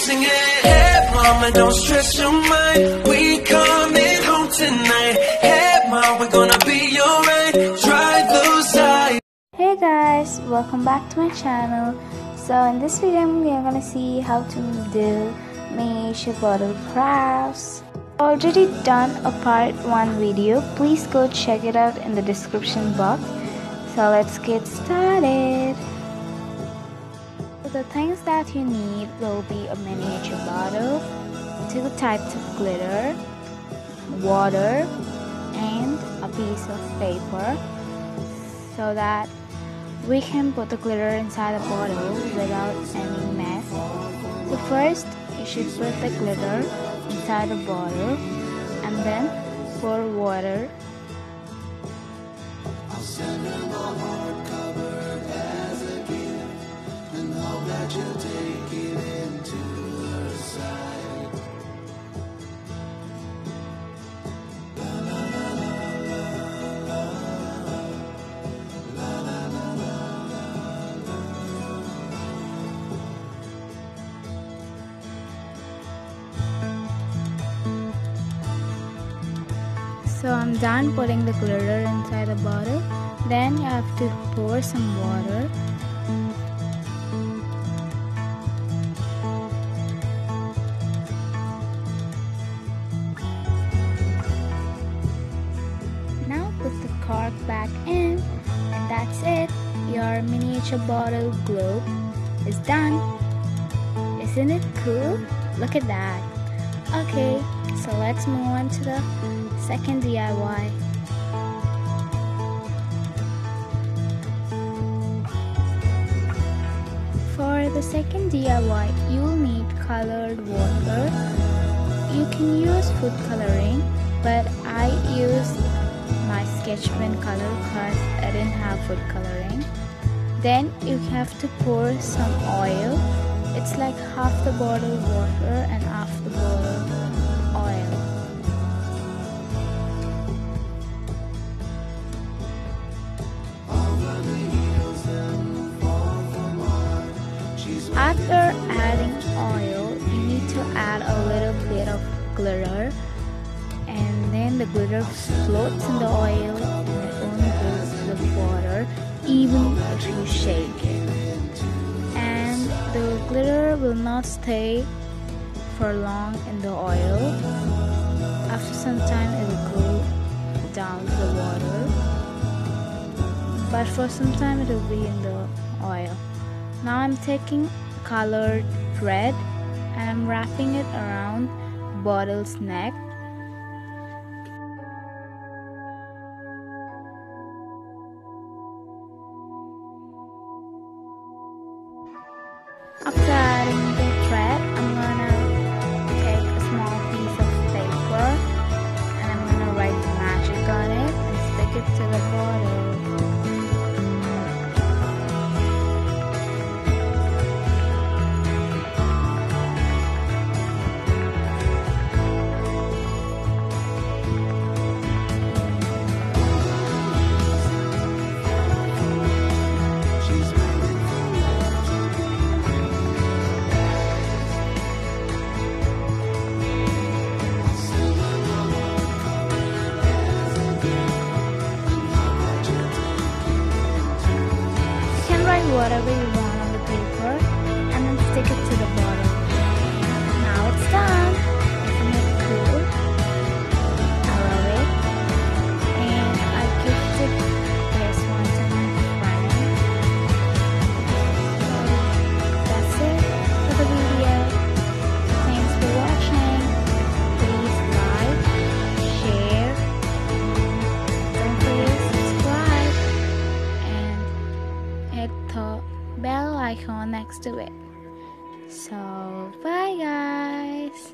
singing. Hey mama, don't stress your mind, we coming home tonight. Hey mama, we're gonna be alright. Dry those eyes. Hey guys, welcome back to my channel. So in this video we are gonna see how to do miniature bottle crafts. Already done a part 1 video, please go check it out in the description box. So let's get started. So the things that you need will be a miniature bottle, 2 types of glitter, water, and a piece of paper, so that we can put the glitter inside the bottle without any mess. So first you should put the glitter inside the bottle and then pour water. I'll send him a hardcover as a gift and hope that you'll take it into her side. So I'm done putting the glitter inside the bottle. Then you have to pour some water. Now put the cork back in, and that's it. Your miniature bottle globe is done. Isn't it cool? Look at that. Okay, so let's move on to the second DIY. For the second DIY, you will need colored water. You can use food coloring, but I used my sketch pen color because I didn't have food coloring. Then you have to pour some oil. It's like half the bottle water and half the bottle oil. After adding oil, you need to add a little bit of glitter, and then the glitter floats in the oil and it only goes with water even if you shake it. And the glitter will not stay for long in the oil. After some time it will go down to the water, but for some time it will be in the oil. Now I'm taking colored thread and I'm wrapping it around bottle's neck. After adding the thread, I'm gonna take a small piece of paper and I'm gonna write the magic on it and stick it to the bottle. Whatever you want on the paper and then stick it to the bottle. Now it's done. Isn't it cool? I love it. And I gifted this one to my friend. So that's it for the video. Thanks for watching. Please like, share, don't forget to subscribe, and hit the bell icon next to it. So bye guys.